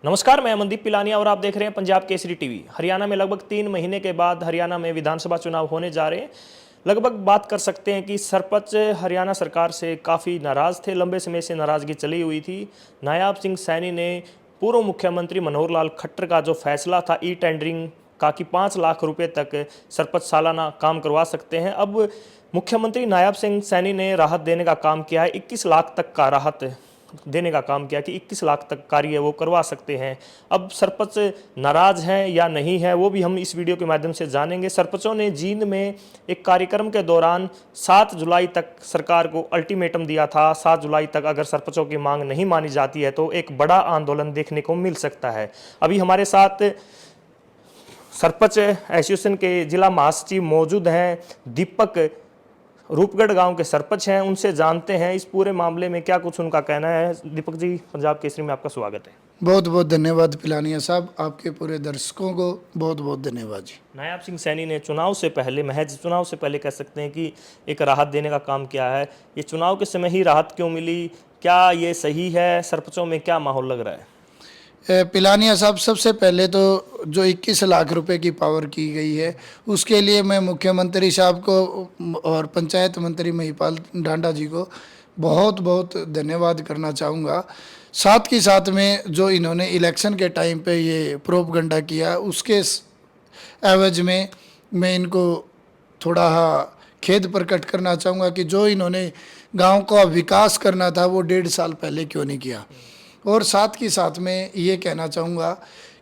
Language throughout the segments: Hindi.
नमस्कार, मैं अमनदीप पिलानिया और आप देख रहे हैं पंजाब केसरी टीवी। हरियाणा में लगभग 3 महीने के बाद हरियाणा में विधानसभा चुनाव होने जा रहे हैं। लगभग बात कर सकते हैं कि सरपंच हरियाणा सरकार से काफ़ी नाराज़ थे, लंबे समय से नाराज़गी चली हुई थी। नायाब सिंह सैनी ने पूर्व मुख्यमंत्री मनोहर लाल खट्टर का जो फैसला था ई टेंडरिंग का कि 5 लाख रुपए तक सरपंच सालाना काम करवा सकते हैं, अब मुख्यमंत्री नायाब सिंह सैनी ने राहत देने का काम किया है। 21 लाख तक का राहत देने का काम किया कि 21 लाख तक कार्य वो करवा सकते हैं। अब सरपंच नाराज हैं या नहीं है वो भी हम इस वीडियो के माध्यम से जानेंगे। सरपंचों ने जींद में एक कार्यक्रम के दौरान 7 जुलाई तक सरकार को अल्टीमेटम दिया था। 7 जुलाई तक अगर सरपंचों की मांग नहीं मानी जाती है तो एक बड़ा आंदोलन देखने को मिल सकता है। अभी हमारे साथ सरपंच एसोसिएशन के जिला महासचिव मौजूद हैं, दीपक रूपगढ़ गांव के सरपंच हैं। उनसे जानते हैं इस पूरे मामले में क्या कुछ उनका कहना है। दीपक जी, पंजाब केसरी में आपका स्वागत है। बहुत बहुत धन्यवाद पिलानिया साहब, आपके पूरे दर्शकों को बहुत बहुत धन्यवाद जी। नायाब सिंह सैनी ने चुनाव से पहले, महज चुनाव से पहले कह सकते हैं कि एक राहत देने का काम किया है। ये चुनाव के समय ही राहत क्यों मिली, क्या ये सही है? सरपंचों में क्या माहौल लग रहा है? पिलानिया साहब, सबसे पहले तो जो 21 लाख रुपए की पावर की गई है उसके लिए मैं मुख्यमंत्री साहब को और पंचायत मंत्री महिपाल ढांडा जी को बहुत बहुत धन्यवाद करना चाहूँगा। साथ ही साथ में जो इन्होंने इलेक्शन के टाइम पे ये प्रोपगंडा किया उसके एवज में मैं इनको थोड़ा खेद प्रकट करना चाहूँगा कि जो इन्होंने गांव का विकास करना था वो 1.5 साल पहले क्यों नहीं किया। और साथ ही साथ में ये कहना चाहूँगा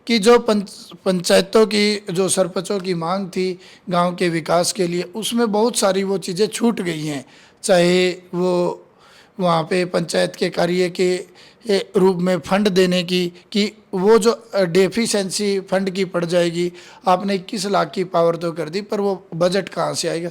कि जो पंचायतों की जो सरपंचों की मांग थी गांव के विकास के लिए, उसमें बहुत सारी वो चीज़ें छूट गई हैं। चाहे वो वहाँ पे पंचायत के कार्य के रूप में फंड देने की कि वो जो डेफिशिएंसी फंड की पड़ जाएगी, आपने 21 लाख की पावर तो कर दी पर वो बजट कहाँ से आएगा।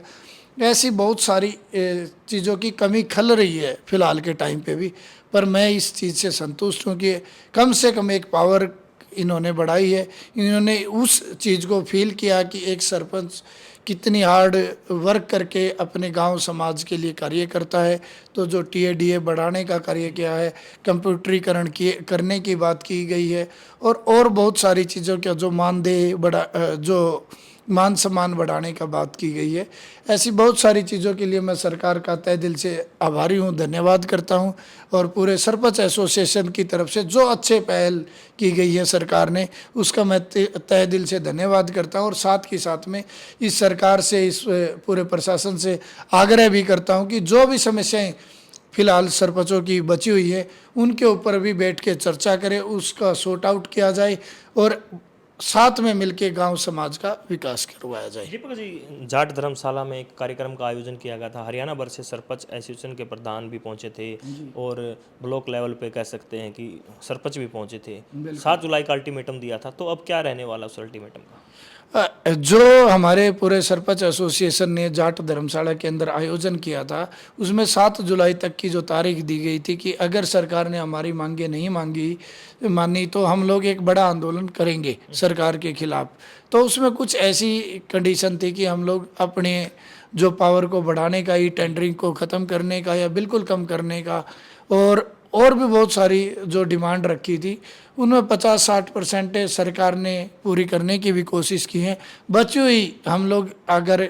ऐसी बहुत सारी चीज़ों की कमी खल रही है फिलहाल के टाइम पे भी, पर मैं इस चीज़ से संतुष्ट हूँ कि कम से कम एक पावर इन्होंने बढ़ाई है। इन्होंने उस चीज़ को फील किया कि एक सरपंच कितनी हार्ड वर्क करके अपने गांव समाज के लिए कार्य करता है। तो जो टीएडीए बढ़ाने का कार्य किया है, कंप्यूटरीकरण किए करने की बात की गई है और बहुत सारी चीज़ों का जो मानदेय जो मान सम्मान बढ़ाने का बात की गई है। ऐसी बहुत सारी चीज़ों के लिए मैं सरकार का तहे दिल से आभारी हूँ, धन्यवाद करता हूँ। और पूरे सरपंच एसोसिएशन की तरफ से जो अच्छे पहल की गई है सरकार ने, उसका मैं तहे दिल से धन्यवाद करता हूँ। और साथ ही साथ में इस सरकार से, इस पूरे प्रशासन से आग्रह भी करता हूँ कि जो भी समस्याएँ फिलहाल सरपंचों की बची हुई है उनके ऊपर भी बैठ के चर्चा करें, उसका सॉर्ट आउट किया जाए और साथ में मिलके गांव समाज का विकास करवाया जाए। दीपक जी, जाट धर्मशाला में एक कार्यक्रम का आयोजन किया गया था। हरियाणा भर से सरपंच एसोसिएशन के प्रधान भी पहुंचे थे और ब्लॉक लेवल पे कह सकते हैं कि सरपंच भी पहुंचे थे। 7 जुलाई का अल्टीमेटम दिया था, तो अब क्या रहने वाला उस अल्टीमेटम का? जो हमारे पूरे सरपंच एसोसिएशन ने जाट धर्मशाला के अंदर आयोजन किया था उसमें 7 जुलाई तक की जो तारीख दी गई थी कि अगर सरकार ने हमारी मांगे नहीं मानी तो हम लोग एक बड़ा आंदोलन करेंगे सरकार के खिलाफ। तो उसमें कुछ ऐसी कंडीशन थी कि हम लोग अपने जो पावर को बढ़ाने का, ई टेंडरिंग को ख़त्म करने का या बिल्कुल कम करने का और भी बहुत सारी जो डिमांड रखी थी उनमें 50-60% सरकार ने पूरी करने की भी कोशिश की है। बची हुई हम लोग अगर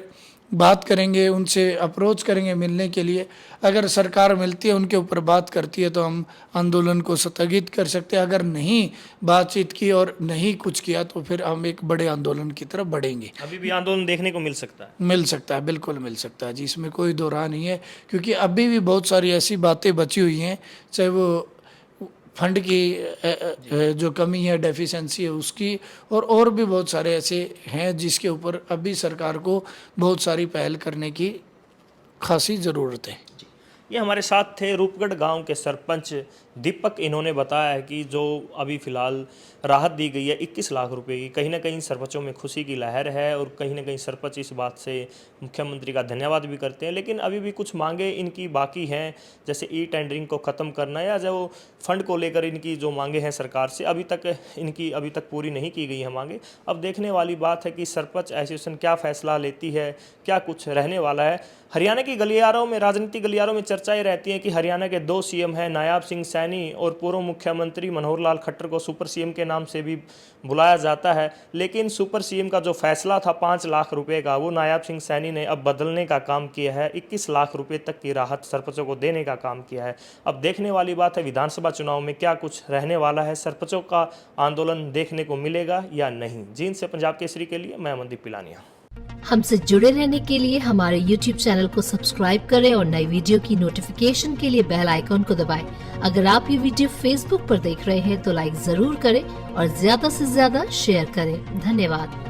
बात करेंगे, उनसे अप्रोच करेंगे मिलने के लिए, अगर सरकार मिलती है उनके ऊपर बात करती है तो हम आंदोलन को स्थगित कर सकते हैं। अगर नहीं बातचीत की और नहीं कुछ किया तो फिर हम एक बड़े आंदोलन की तरफ बढ़ेंगे। अभी भी आंदोलन देखने को मिल सकता है? मिल सकता है, बिल्कुल मिल सकता है जी, इसमें कोई दो राह नहीं है। क्योंकि अभी भी बहुत सारी ऐसी बातें बची हुई हैं, चाहे वो फंड की जो कमी है, डेफिशिएंसी है उसकी, और भी बहुत सारे ऐसे हैं जिसके ऊपर अभी सरकार को बहुत सारी पहल करने की खासी ज़रूरत है। ये हमारे साथ थे रूपगढ़ गांव के सरपंच दीपक। इन्होंने बताया है कि जो अभी फ़िलहाल राहत दी गई है 21 लाख रुपए की, कहीं ना कहीं सरपंचों में खुशी की लहर है और कहीं ना कहीं सरपंच इस बात से मुख्यमंत्री का धन्यवाद भी करते हैं। लेकिन अभी भी कुछ मांगे इनकी बाकी हैं, जैसे ई टेंडरिंग को ख़त्म करना या जो फंड को लेकर इनकी जो मांगे हैं सरकार से अभी तक पूरी नहीं की गई है मांगे। अब देखने वाली बात है कि सरपंच एसोसिएशन क्या फ़ैसला लेती है, क्या कुछ रहने वाला है। हरियाणा की गलियारों में, राजनीतिक गलियारों में चर्चाएँ रहती हैं कि हरियाणा के 2 सीएम हैं, नायाब सिंह सैनी सैनी और पूर्व मुख्यमंत्री मनोहर लाल खट्टर को सुपर सीएम के नाम से भी बुलाया जाता है, लेकिन सुपर सीएम का जो फैसला था 5 लाख रुपए का, वो नायब सिंह सैनी ने अब बदलने का काम किया है। 21 लाख रुपए तक की राहत सरपंचों को देने का काम किया है। अब देखने वाली बात है विधानसभा चुनाव में क्या कुछ रहने वाला है, सरपंचों का आंदोलन देखने को मिलेगा या नहीं। जींद से पंजाब केसरी के लिए मैं अमनदीप पिलानिया। हमसे जुड़े रहने के लिए हमारे YouTube चैनल को सब्सक्राइब करें और नई वीडियो की नोटिफिकेशन के लिए बेल आइकॉन को दबाएं। अगर आप ये वीडियो Facebook पर देख रहे हैं तो लाइक जरूर करें और ज्यादा से ज्यादा शेयर करें। धन्यवाद।